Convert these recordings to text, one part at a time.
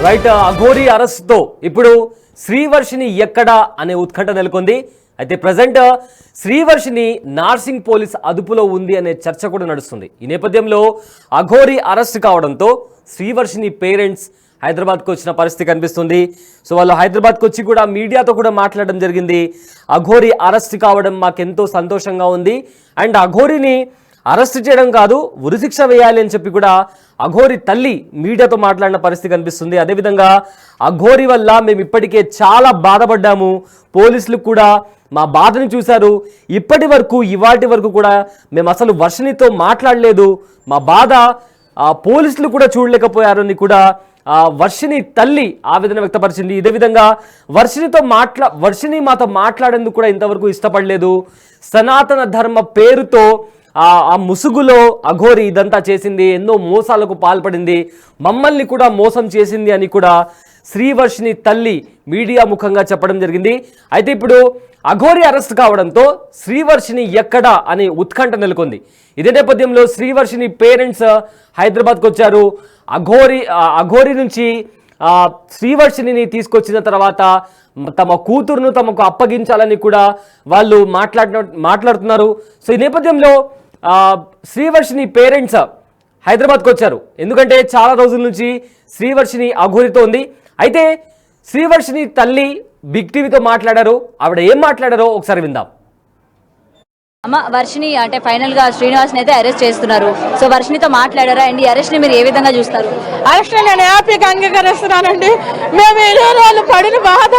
Right Aghori arrest తో ఇప్పుడు శ్రీవర్షిని ఎక్కడ అనే ఉత్కంఠ నెలకొంది. అయితే ప్రజెంట్ శ్రీవర్షిని నార్సింగ్ పోలీస్ అదుపులో ఉంది అనే చర్చ కూడా నడుస్తుంది. ఈ నేపథ్యంలో అఘోరి అరెస్ట్ కావడంతో శ్రీవర్షిని పేరెంట్స్ హైదరాబాద్కు వచ్చిన పరిస్థితి కనిపిస్తుంది. సో వాళ్ళు హైదరాబాద్కు వచ్చి కూడా మీడియాతో కూడా మాట్లాడడం జరిగింది. అఘోరి అరెస్ట్ కావడం మాకెంతో సంతోషంగా ఉంది అండ్ అఘోరిని అరెస్ట్ చేయడం కాదు ఉరిశిక్ష వేయాలి అని చెప్పి కూడా అఘోరి తల్లి మీడియాతో మాట్లాడిన పరిస్థితి కనిపిస్తుంది. అదేవిధంగా అఘోరి వల్ల మేము ఇప్పటికే చాలా బాధపడ్డాము, పోలీసులు కూడా మా బాధని చూశారు, ఇప్పటి వరకు కూడా మేము అసలు వర్షినితో మాట్లాడలేదు, మా బాధ పోలీసులు కూడా చూడలేకపోయారు అని కూడా వర్షిని తల్లి ఆవేదన వ్యక్తపరిచింది. ఇదే విధంగా వర్షిని మాతో మాట్లాడేందుకు కూడా ఇంతవరకు ఇష్టపడలేదు, సనాతన ధర్మ పేరుతో ఆ ముసుగులో అఘోరి ఇదంతా చేసింది, ఎన్నో మోసాలకు పాల్పడింది, మమ్మల్ని కూడా మోసం చేసింది అని కూడా శ్రీవర్షిని తల్లి మీడియా ముఖంగా చెప్పడం జరిగింది. అయితే ఇప్పుడు అఘోరి అరెస్ట్ కావడంతో శ్రీవర్షిని ఎక్కడా అని ఉత్కంఠ నెలకొంది. ఇదే నేపథ్యంలో శ్రీవర్షిని పేరెంట్స్ హైదరాబాద్కు వచ్చారు. అఘోరి నుంచి శ్రీవర్షిని తీసుకొచ్చిన తర్వాత తమ కూతురును తమకు అప్పగించాలని కూడా వాళ్ళు మాట్లాడుతున్నారు. సో ఈ నేపథ్యంలో శ్రీవర్షిని పేరెంట్స్ హైదరాబాద్కు వచ్చారు. ఎందుకంటే చాలా రోజుల నుంచి శ్రీవర్షిని అఘోరితో ఉంది. అయితే శ్రీవర్షిని తల్లి బిగ్ టీవీతో మాట్లాడారు. ఆవిడ ఏం మాట్లాడారో ఒకసారి విందాం. అమ్మ, వర్షిని అంటే ఫైనల్ గా శ్రీనివాస్ని అయితే అరెస్ట్ చేస్తున్నారు. సో వర్షినితో మాట్లాడారా అండ్ ఈ అరెస్ట్ ని మీరు ఏ విధంగా చూస్తారు? అరెస్ట్ నేను హ్యాపీగా అంగీకరిస్తున్నానండి. మేము ఇలాంటి వాళ్ళు పడిన బాధ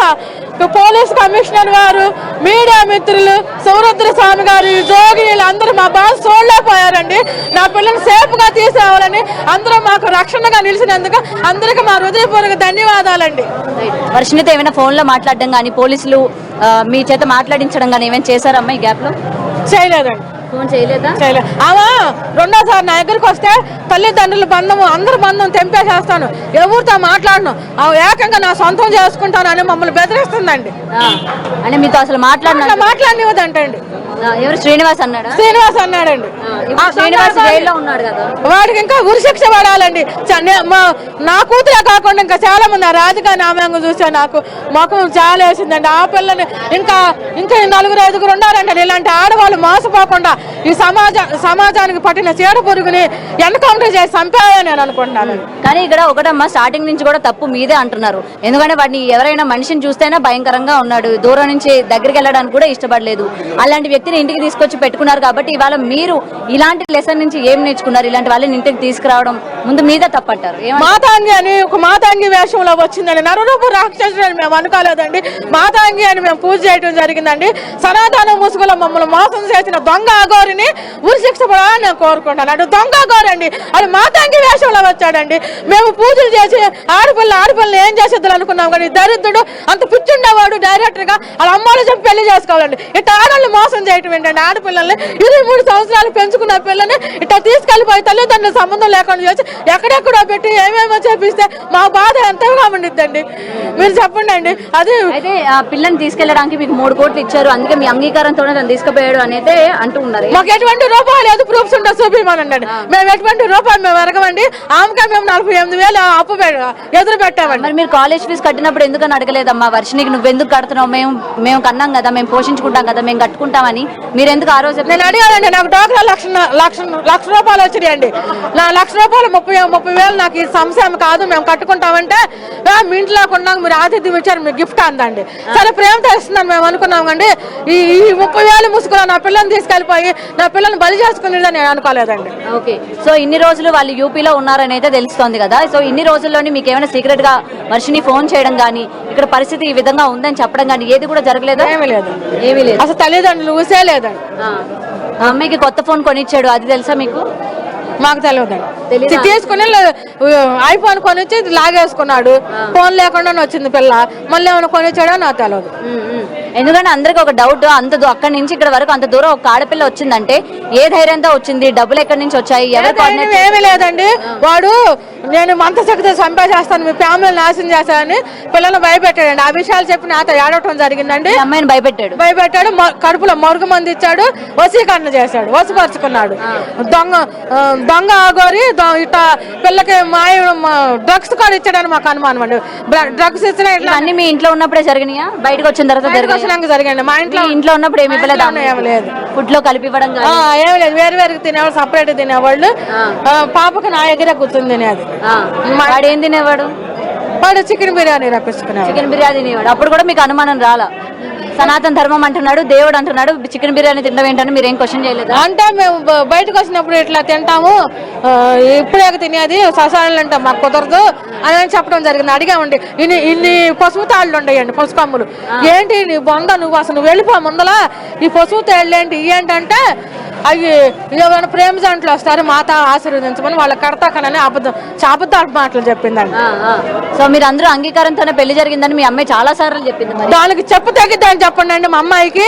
పోలీస్ కమిషనర్ గారు, మీడియా మిత్రులు, సౌరుద్ర స్వామి గారు, జోగినీలు అందరూ మా బాధ చూడలేకపోయారండి. నా పిల్లల్ని సేఫ్ గా తీసుకురావాలని అందరూ మాకు రక్షణగా నిలిచినందుకు అందరికీ మా హృదయపూర్వక ధన్యవాదాలండి. వర్షినితో ఏమైనా ఫోన్ లో మాట్లాడడం కానీ పోలీసులు మీ చేత మాట్లాడించడం కానీ ఏమైనా చేశారమ్మా ఈ గ్యాప్ లో? చేయలేదండి. ఫోన్ చేయలేదా? చేయలేదు. ఆమె రెండోసారి నా దగ్గరికి వస్తే తల్లిదండ్రుల బంధము అందరి బంధం తెంపేసేస్తాను, ఎవరితో మాట్లాడను, ఏకంగా నా సొంతం చేసుకుంటాను అని మమ్మల్ని బెదిరిస్తుందండి. అంటే మీతో అసలు మాట్లాడనివ్వదంటండి. ఎవరు? శ్రీనివాస్ అన్నాడా? శ్రీనివాస్ అన్నాడండి. శ్రీనివాస్ జైల్లో ఉన్నాడు కదా, వాడికి ఇంకా ఉరిశిక్ష పడాలండి. నా కూతురే కాకుండా ఇంకా చాలా మంది రాజకీయ ఆమె చూసా నాకు మొఖం చాలా వేసిందండి. ఆ పిల్లని ఇంకా 4-5 ఉండాలండి. ఇలాంటి ఆడవాళ్ళు మోసపోకుండా ఈ సమాజానికి పట్టిన చీడ పురుగుని ఎన్కౌంటర్ చేసి చంపాయని నేను అనుకుంటున్నాను. కానీ ఇక్కడ ఒకటమ్మా, స్టార్టింగ్ నుంచి కూడా తప్పు మీదే అంటున్నారు. ఎందుకంటే వాడిని ఎవరైనా మనిషిని చూస్తేనే భయంకరంగా ఉన్నాడు, దూరం నుంచి దగ్గరికి వెళ్ళడానికి కూడా ఇష్టపడలేదు. అలాంటి వ్యక్తిని ఇంటికి తీసుకొచ్చి పెట్టుకున్నారు కాబట్టి ఇవాళ మీరు ఇలాంటి లెసన్ నుంచి ఏం నేర్చుకున్నారు? ఇలాంటి వాళ్ళని ఇంటికి తీసుకురావడం ముందు మీదే తప్పంటారు. మాతాంగి అని ఒక మాతాంగి వేషంలో వచ్చిందండి. నరరూపు రాక్షసుడు అని మేము అనుకోలేదండి. మాతాంగి అని మేము పూజ చేయడం జరిగిందండి. సనాతన ముసుగులో మమ్మల్ని మోసం చేసిన దొంగ అఘోరిని ఉరిశిక్ష పడాలని నేను కోరుకుంటాను. అంటే దొంగ అఘోరండి, అది మాతాంగి వేషంలో వచ్చాడండి. మేము పూజలు చేసి ఆడపిల్లని ఏం చేసేద్దాం అనుకున్నాం కానీ దరిద్రుడు అంత పిచ్చుండేవాడు డైరెక్టర్ గా వాళ్ళ అమ్మాయిలు చెప్పి పెళ్లి చేసుకోవాలండి. ఇట్లా ఆడవాళ్ళు మోసం చేయటం ఏంటంటే ఆడపిల్లల్ని 23 సంవత్సరాలు పెంచుకున్న పిల్లని ఇట్లా తీసుకెళ్లిపోయి తల్లిదండ్రుల సంబంధం లేకుండా చేసి ఎక్కడెక్కడో పెట్టి ఏమేమో చేపిస్తే మా బాధ ఎంతగా ఉండిద్దండి. మీరు చెప్పండి అండి. అది అయితే ఆ పిల్లని తీసుకెళ్ళడానికి మీకు 3 కోట్లు ఇచ్చారు, అందుకే మీ అంగీకారంతోనే తను తీసుకుపోయాడు అనేది అంటూ ఉన్నారు. మాకు ఎటువంటి రూపాయలు లేదు, ప్రూఫ్స్ ఉంటే చూపిమనండి. మేము ఎటువంటి రూపాయలు మేము ఎరగమండి. ఆమెకే మేము 48,000 అప్పు ఎదురు పెట్టామండి. మరి మీరు కాలేజ్ ఫీజు కట్టినప్పుడు ఎందుకని అడగలేదమ్మా? వర్షినికి నువ్వు ఎందుకు కడుతున్నావు, మేము కన్నాం కదా, మేము పోషించుకుంటాం కదా, మేము కట్టుకుంటామని మీరు ఎందుకు ఆ రోజు? నేను అడిగానండి. నాకు డోక్రా లక్ష రూపాయలు వచ్చినాయండి. నా ₹1,30,000 30,000 నాకు ఈ సంశయం కాదు, మేము కట్టుకుంటామంటే మీ ఇంట్లో కొన్నాక మీరు ఆతిథ్యం ఇచ్చారు, మీరు గిఫ్ట్ అందండి. సరే ప్రేమతో ఇస్తుందని మేము అనుకున్నాం అండి. ఈ 30,000 ముసుగులో నా పిల్లల్ని తీసుకెళ్లిపోయి నా పిల్లల్ని బలి చేసుకునేదని నేను అనుకోలేదండి. ఓకే, సో ఇన్ని రోజులు వాళ్ళు యూపీలో ఉన్నారని అయితే తెలుస్తోంది కదా. సో ఇన్ని రోజుల్లోని మీకు ఏమైనా సీక్రెట్ గా వర్షిని ఫోన్ చేయడం కానీ ఇక్కడ పరిస్థితి ఈ విధంగా ఉందని చెప్పడం కానీ ఏది కూడా జరగలేదా? ఏమీ లేదు. అసలు తల్లిదండ్రులు ఊసే లేదండి. అమ్మాయికి కొత్త ఫోన్ కొనిచ్చాడు, అది తెలుసా మీకు? మాకు తెలియదండి. తీసుకుని ఐఫోన్ కొనిచ్చి లాగేసుకున్నాడు. ఫోన్ లేకుండా వచ్చింది పిల్ల, మళ్ళీ ఏమైనా కొనిచ్చాడో నాకు తెలియదు. ఎందుకంటే అందరికి ఒక డౌట్, అక్కడి నుంచి ఇక్కడ వరకు అంత దూరం ఒక ఆడపిల్ల వచ్చిందంటే ఏ ధైర్యంతో వచ్చింది, డబ్బులు ఎక్కడి నుంచి వచ్చాయి, ఏమీ లేదండి. వాడు నేను మంత శక్తి సంపాదిస్తాను, మీ ఫ్యామిలీ నాశనం చేస్తానని పిల్లలు భయపెట్టాడండి. ఆ విషయాలు చెప్పి నాతో ఏడవటం జరిగిందండి. అమ్మాయిని భయపెట్టాడు, కడుపులో మరుగు మంది ఇచ్చాడు, వశీకరణ చేశాడు, వశపరుచుకున్నాడు. దొంగ ఆగోరి ఇట్లా పిల్లకి డ్రగ్స్ కూడా ఇచ్చాడని మాకు అనుమానం అండి. డ్రగ్స్ ఇచ్చిన అన్ని మీ ఇంట్లో ఉన్నప్పుడే జరిగినాయా, బయటకు వచ్చిన తర్వాత జరిగాయండి. మా ఇంట్లో ఉన్నప్పుడు ఏమి లేదు, ఫుడ్ లో కలిపి ఇవ్వడం ఏమి లేదు. వేరు వేరు తినేవాళ్ళు, సపరేట్ తినేవాళ్ళు. పాపకు నా దగ్గర కూర్చుని తినేది. వాడు ఏం తినేవాడు? వాడు చికెన్ బిర్యానీ రప్పించుకునేవాడు. చికెన్ బిర్యానీ తినేవాడు. అప్పుడు కూడా మీకు అనుమానం రాలా? సనాతన ధర్మం అంటున్నాడు, దేవుడు అంటున్నాడు, చికెన్ బిర్యానీ తినడం ఏంటని మీరు ఏం క్వశ్చన్ చేయలేదు? అంటే మేము బయటకు వచ్చినప్పుడు ఇట్లా తింటాము, ఇప్పుడే తినేది ససాలు అంటే మాకు కుదరదు అని చెప్పడం జరిగింది. అడిగామండి, ఇన్ని పసుపు తాళ్ళు ఉండేయండి, పసుపు కమ్ములు. ఏంటి నీ బొంద, నువ్వు అసలు నువ్వు వెళ్ళిపో ముందల, ఈ పసుపు తాళ్ళు ఏంటి ఏంటంటే అవి ఏమైనా ప్రేమ జంటలు వస్తారు, మాత ఆశీర్వదించమని వాళ్ళకి కడతాకనని అబద్ధాలు మాటలు చెప్పిందండి. సో మీరు అందరూ అంగీకారంతోనే పెళ్లి జరిగిందని మీ అమ్మాయి చాలా సార్లు చెప్పింది. దానికి చెప్పు తగ్గిద్దని చెప్పండి అండి. మా అమ్మాయికి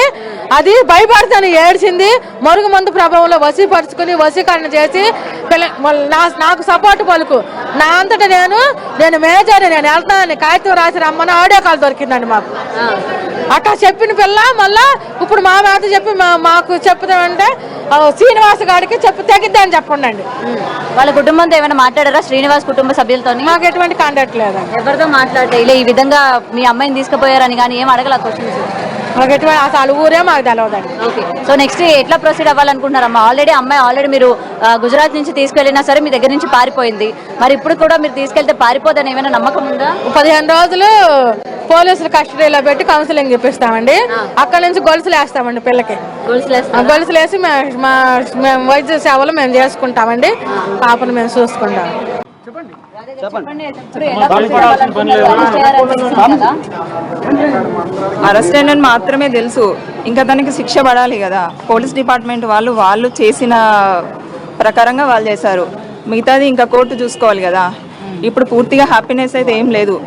అది భయపడుతుంది, ఏడ్చింది. మరుగు మందు ప్రభావంలో వశీపరుచుకుని వశీకరణ చేసి నాకు సపోర్ట్ పలుకు, నా అంతటా నేను మేజర్, నేను వెళ్తానని కాగితం రాసి రమ్మని ఆడియో కాల్ దొరికిందండి మాకు. అట్లా చెప్పిన పిల్ల మళ్ళా ఇప్పుడు మా మీద చెప్పి మాకు చెప్తామంటే శ్రీనివాస్ గారికి చెప్పు తగ్గిద్దని చెప్పండి. వాళ్ళ కుటుంబంతో ఏమైనా మాట్లాడారా? శ్రీనివాస్ కుటుంబ సభ్యులతో మాకు ఎటువంటి కాంటాక్ట్ లేదండి. ఎవరితో మాట్లాడలే ఈ విధంగా మీ అమ్మాయిని తీసుకుపోయారని కానీ ఏం అడగల క్వశ్చన్స్? మాకు ఎటువంటి అసలు ఊరే మాకు తెలవదండి. ఓకే, సో నెక్స్ట్ ఎట్లా ప్రొసీడ్ అవ్వాలనుకుంటున్నారమ్మా? అమ్మాయి మీరు గుజరాత్ నుంచి తీసుకెళ్ళినా సరే మీ దగ్గర నుంచి పారిపోయింది, మరి ఇప్పుడు కూడా మీరు తీసుకెళ్తే పారిపోదని ఏమైనా నమ్మకం ఉందా? 15 రోజులు పోలీసులు కస్టడీలో పెట్టి కౌన్సిలింగ్ చెప్పిస్తామండి. అక్కడ నుంచి గొలుసులు వేస్తామండి పిల్లకి. గొలుసులు వేసి మేము వైద్య సేవలు మేము చేసుకుంటామండి, పాపను మేము చూసుకుంటాం. అరెస్ట్ అయినని మాత్రమే తెలుసు, ఇంకా దానికి శిక్ష పడాలి కదా. పోలీస్ డిపార్ట్మెంట్ వాళ్ళు చేసిన ప్రకారంగా వాళ్ళు చేశారు, మిగతాది ఇంకా కోర్టు చూసుకోవాలి కదా. ఇప్పుడు పూర్తిగా హ్యాపీనెస్ అయితే ఏం లేదు,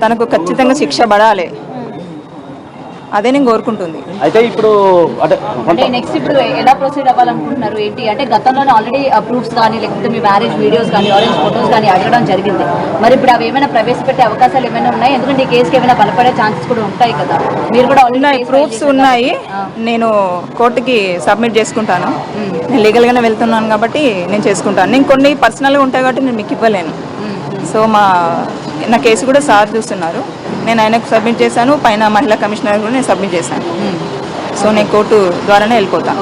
తనకు ఖచ్చితంగా శిక్ష పడాలి, అదే నేను కోరుకుంటుంది. అయితే ఇప్పుడు అంటే నెక్స్ట్ ఇప్పుడు ఎలా ప్రొసీడ్ అవ్వాలనుకుంటున్నారు ఏంటి అంటే? గతంలో ఆల్రెడీ ప్రూఫ్స్ కానీ లేకపోతే మీ మ్యారేజ్ వీడియోస్ కానీ ఆరెంజ్ ఫోటోస్ కానీ అడగడం జరిగింది, మరి ఇప్పుడు అవి ఏమైనా ప్రవేశపెట్టే అవకాశాలు ఏమైనా ఉన్నాయి? ఎందుకంటే ఈ కేసుకి ఏమైనా బలపడే ఛాన్సెస్ కూడా ఉంటాయి కదా. మీరు కూడా ఉన్నాయి, ప్రూఫ్స్ ఉన్నాయి, నేను కోర్టుకి సబ్మిట్ చేసుకుంటాను. నేను లీగల్గానే వెళ్తున్నాను కాబట్టి నేను చేసుకుంటాను. నేను కొన్ని పర్సనల్గా ఉంటాయి కాబట్టి నేను మీకు ఇవ్వలేను. సో నా కేసు కూడా సార్ చూస్తున్నారు, నేను ఆయనకు సబ్మిట్ చేశాను, పైన మహిళా కమిషనర్ కూడా నేను సబ్మిట్ చేశాను. సో నేను కోర్టు ద్వారానే వెళ్ళిపోతాను.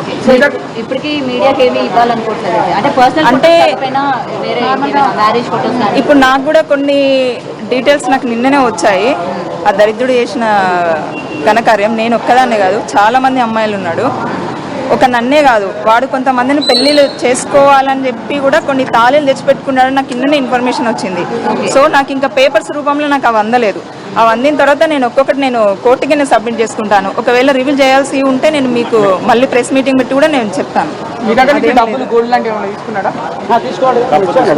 ఇప్పటికీ మీడియాకి ఏమి ఇవ్వాలనుకోవట్లేదు అంటే పర్సనల్ అంటే మ్యారేజ్ ఫోటోస్? ఇప్పుడు నాకు కూడా కొన్ని డీటెయిల్స్ నాకు నిన్ననే వచ్చాయి. ఆ దరిద్రుడు చేసిన ఘనకార్యం నేను ఒక్కదాన్నే కాదు, చాలామంది అమ్మాయిలు ఉన్నాడు. ఒక నన్నే కాదు, వాడు కొంతమందిని పెళ్ళిళ్ళు చేసుకోవాలని చెప్పి కూడా కొన్ని తాళీలు తెచ్చిపెట్టుకున్నాడు. నాకు ఇన్ననే ఇన్ఫర్మేషన్ వచ్చింది. సో నాకు ఇంకా పేపర్స్ రూపంలో నాకు అవి అందలేదు. అవి అందిన తర్వాత నేను ఒక్కొక్కటి కోర్టుకి నేను సబ్మిట్ చేసుకుంటాను. ఒకవేళ రివీల్ చేయాల్సి ఉంటే నేను మీకు మళ్ళీ ప్రెస్ మీటింగ్ పెట్టి కూడా నేను చెప్తాను.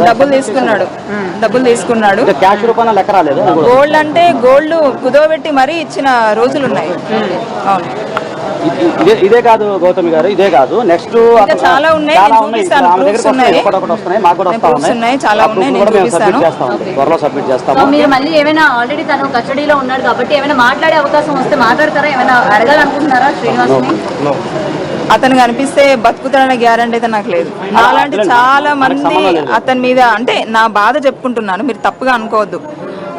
డబ్బులు తీసుకున్నాడు. గోల్డ్ అంటే గోల్డ్ కుదోబెట్టి మరీ ఇచ్చిన రోజులు ఉన్నాయి. అవును, ఇదే కాదు గౌతమి గారు, ఇదే కాదు, నెక్స్ట్ చాలా ఉన్నాయి, చాలా ఉన్నాయి, త్వరలో సబ్మిట్ చేస్తాము. మీరు మళ్ళీ ఏమైనా ఆల్రెడీ తను కస్టడీలో ఉన్నాడు కాబట్టి ఏమైనా మాట్లాడే అవకాశం వస్తే మాట్లాడతారా? ఏమైనా అడగాలనుకుంటున్నారా శ్రీనివాస్ని? అతను కనిపిస్తే బతుకుతాడనే గ్యారంటీ అయితే నాకు లేదు. నాలాంటి చాలా మంది అతని మీద, అంటే నా బాధ చెప్పుకుంటున్నాను, మీరు తప్పుగా అనుకోవద్దు,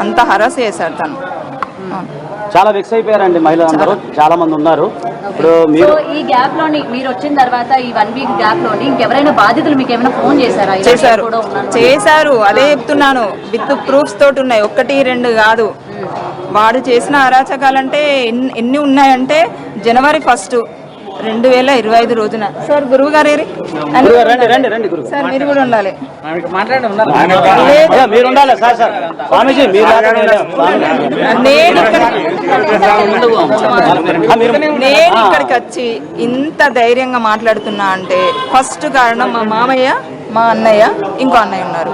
అంత హరాస్ చేశారు తను. చాలా వెక్స్ అయిపోయారండి మహిళలందరూ, చాలా మంది ఉన్నారు. ఇప్పుడు ఈ గ్యాప్ లోని మీరు వచ్చిన తర్వాత ఈ 1 వీక్ గ్యాప్ లోని ఇంకెవరైనా బాధితులు మీకు ఏమైనా ఫోన్ చేశారా? చేశారు, అదే చెప్తున్నాను, విత్ ప్రూఫ్స్ తోటి ఉన్నాయి, 1, 2 కాదు. వాడు చేసిన అరాచకాలంటే ఎన్ని ఉన్నాయంటే జనవరి 1, 2025 రోజున సార్ గురువు గారు సార్ మీరు కూడా ఉండాలి. నేను ఇక్కడికి వచ్చి ఇంత ధైర్యంగా మాట్లాడుతున్నా అంటే ఫస్ట్ కారణం మా మామయ్య, మా అన్నయ్య, ఇంకో అన్నయ్య ఉన్నారు.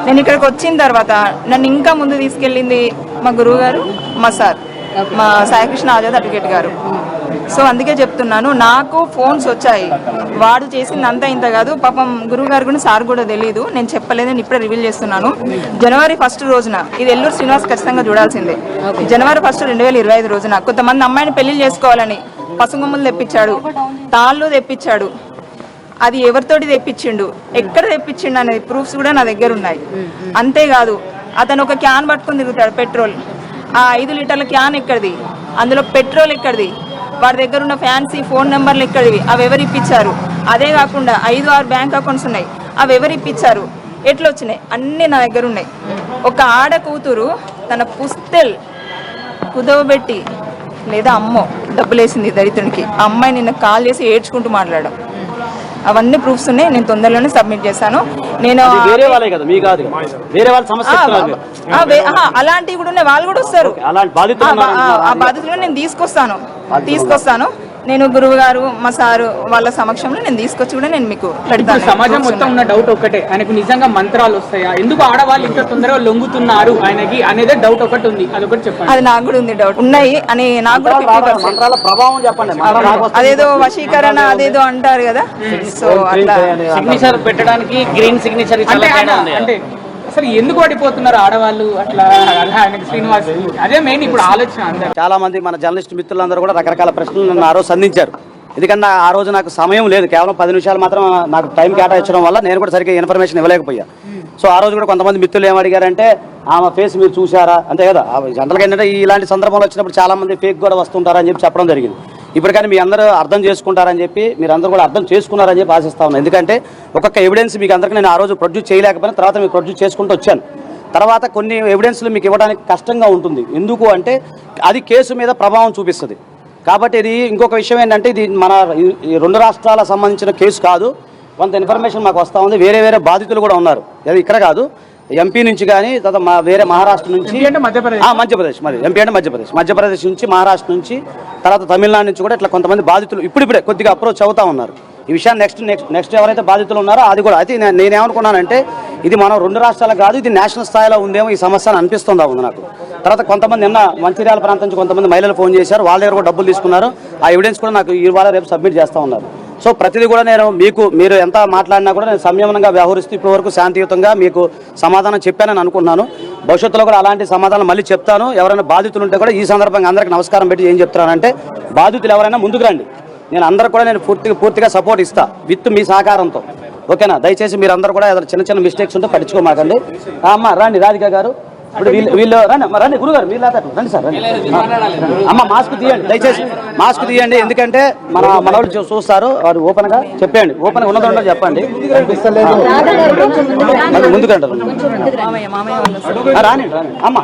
నేను ఇక్కడికి వచ్చిన తర్వాత నన్ను ఇంకా ముందు తీసుకెళ్ళింది మా గురువు గారు, మా సార్, మా సాయికృష్ణ ఆజాద్ అడ్వకేట్ గారు. సో అందుకే చెప్తున్నాను, నాకు ఫోన్స్ వచ్చాయి, వాడు చేసిందంతా ఇంత కాదు. పాపం గురువు గారు కూడా సార్ కూడా తెలియదు, నేను చెప్పలేదు, నేను ఇప్పుడే రివీల్ చేస్తున్నాను. జనవరి 1 రోజున, ఇది ఎల్లూరు శ్రీనివాస్ ఖచ్చితంగా చూడాల్సిందే, జనవరి 1, 2025 రోజున కొంతమంది అమ్మాయిని పెళ్లి చేసుకోవాలని పసుగుమ్మలు తెప్పించాడు, తాళ్ళు తెప్పించాడు. అది ఎవరితోటి తెప్పించిండు, ఎక్కడ తెప్పించిండు అనేది ప్రూఫ్స్ కూడా నా దగ్గర ఉన్నాయి. అంతేకాదు అతను ఒక క్యాన్ పట్టుకొని తిరుగుతాడు పెట్రోల్, ఆ 5 లీటర్ల క్యాన్ ఎక్కడిది, అందులో పెట్రోల్ ఎక్కడిది, వాడి దగ్గర ఉన్న ఫ్యాన్సీ ఫోన్ నెంబర్లు ఎక్కడివి, అవి ఎవరు ఇప్పించారు. అదే కాకుండా 5-6 బ్యాంక్ అకౌంట్స్ ఉన్నాయి, అవి ఎవరు ఇప్పించారు, ఎట్లా వచ్చినాయి, అన్నీ నా దగ్గర ఉన్నాయి. ఒక ఆడ కూతురు తన పుస్తెల్ కుదవబెట్టి లేదా అమ్మో డబ్బులేసింది దరిద్రునికి, ఆ అమ్మాయి నిన్న కాల్ చేసి ఏడ్చుకుంటూ మాట్లాడాం. అవన్నీ ప్రూఫ్స్ ఉన్నాయి, నేను తొందరలోనే సబ్మిట్ చేశాను. నేను వేరే వాళ్ళే కదా, మీ కాదు, వేరే వాళ్ళ సమస్య అలాంటివి కూడా ఉన్నాయి, వాళ్ళు కూడా వస్తారు. ఆ బాధితులను నేను తీసుకొస్తాను. నేను గురువు గారు మా సారు వాళ్ళ సమక్షంలో నేను తీసుకొచ్చి కూడా నేను మీకు పెడతాను. సమాజం మొత్తం ఉన్న డౌట్ ఒక్కటే, ఆయనకు నిజంగా మంత్రాలు వస్తాయా, ఎందుకు ఆడవాళ్ళు ఇంత తొందరగా లొంగుతున్నారు ఆయనకి అనేది డౌట్ ఒకటి ఉంది, అది ఒకటి చెప్పండి. అది నాకు కూడా ఉంది డౌట్, ఉన్నాయి అని నాకు కూడా 50%. ప్రభావం చెప్పండి. అదేదో వశీకరణ అదేదో అంటారు కదా, సో అట్లా సిగ్నేచర్ పెట్టడానికి గ్రీన్ సిగ్నేచర్ అంటే అసలు ఎందుకు పడిపోతున్నారు ఆడవాళ్ళు అట్లా ఆయనకి శ్రీనివాస్, అదే మెయిన్ ఇప్పుడు ఆలోచన అందరూ. చాలా మంది మన జర్నలిస్ట్ మిత్రులందరూ కూడా రకరకాల ప్రశ్నలు నన్ను ఆ రోజు సంధించారు. ఎందుకంటే ఆ రోజు నాకు సమయం లేదు, కేవలం 10 నిమిషాలు మాత్రం నాకు టైం కేటాయించడం వల్ల నేను కూడా సరిగ్గా ఇన్ఫర్మేషన్ ఇవ్వలేకపోయా. సో ఆ రోజు కూడా కొంతమంది మిత్రులు ఏమడిగారంటే ఆమె ఫేస్ మీరు చూసారా, అంతే కదా. జనరల్గా ఏంటంటే ఇలాంటి సందర్భంలో వచ్చినప్పుడు చాలా మంది ఫేక్ కూడా వస్తుంటారని చెప్పి చెప్పడం జరిగింది. ఇప్పుడు కానీ మీ అందరూ అర్థం చేసుకుంటారని చెప్పి, మీరు అందరూ కూడా అర్థం చేసుకున్నారని చెప్పి ఆశిస్తా ఉన్నాను. ఎందుకంటే ఒక్కొక్క ఎవిడెన్స్ మీకు అందరికీ నేను ఆ రోజు ప్రొడ్యూస్ చేయలేకపోయినా తర్వాత మీకు ప్రొడ్యూస్ చేసుకుంటూ వచ్చాను. తర్వాత కొన్ని ఎవిడెన్స్లు మీకు ఇవ్వడానికి కష్టంగా ఉంటుంది, ఎందుకు అంటే అది కేసు మీద ప్రభావం చూపిస్తుంది. కాబట్టి ఇది ఇంకొక విషయం ఏంటంటే, ఇది మన ఈ 2 రాష్ట్రాలకు సంబంధించిన కేసు కాదు. కొంత ఇన్ఫర్మేషన్ మాకు వస్తూ ఉంది, వేరే వేరే బాధితులు కూడా ఉన్నారు. అది ఇక్కడ కాదు, ఎంపీ నుంచి కానీ తర్వాత వేరే మహారాష్ట్ర నుంచి, మధ్యప్రదేశ్, మరి ఎంపీ అంటే మధ్యప్రదేశ్ నుంచి, మహారాష్ట్ర నుంచి, తర్వాత తమిళనాడు నుంచి కూడా ఇట్లా కొంతమంది బాధితులు ఇప్పుడిప్పుడే కొద్దిగా అప్రోచ్ అవుతా ఉన్నారు. ఈ విషయాన్ని నెక్స్ట్ ఎవరైతే బాధితులు ఉన్నారో అది కూడా అయితే నేనేమనుకున్నానంటే, ఇది మనం 2 రాష్ట్రాలకు కాదు, ఇది నేషనల్ స్థాయిలో ఉందేమో ఈ సమస్య అని అనిపిస్తుందా ఉంది నాకు. తర్వాత కొంతమంది నిన్న మంచిర్యాల ప్రాంతం నుంచి కొంతమంది మహిళలు ఫోన్ చేశారు, వాళ్ళ దగ్గర కూడా డబ్బులు తీసుకున్నారు. ఆ ఎవిడెన్స్ కూడా నాకు ఇవాళ రేపు సబ్మిట్ చేస్తూ ఉన్నారు. సో ప్రతిదీ కూడా నేను మీరు ఎంత మాట్లాడినా కూడా నేను సంయమనంగా వ్యవహరిస్తూ ఇప్పటివరకు శాంతియుతంగా మీకు సమాధానం చెప్పానని అనుకుంటున్నాను. భవిష్యత్తులో కూడా అలాంటి సమాధానం మళ్ళీ చెప్తాను. ఎవరైనా బాధితులు ఉంటే కూడా ఈ సందర్భంగా అందరికీ నమస్కారం పెట్టి ఏం చెప్తున్నానంటే, బాధితులు ఎవరైనా ముందుకు రండి, నేను అందరూ కూడా నేను పూర్తిగా సపోర్ట్ ఇస్తా విత్ మీ సహకారంతో, ఓకేనా. దయచేసి మీరు అందరూ కూడా ఏదైనా చిన్న మిస్టేక్స్ ఉంటే పట్టించుకోమాకండి. అమ్మ రండి, రాధిక గారు, ఇప్పుడు వీళ్ళు రండి గురుగారు, మీరు రండి సార్, రండి. అమ్మ మాస్క్ తీయండి, దయచేసి మాస్క్ తీయండి, ఎందుకంటే మన వాళ్ళు చూస్తారు. వారు ఓపెన్గా చెప్పండి, ఓపెన్గా ఉన్నదో చెప్పండి. ముందుకంటారు రాని అమ్మ.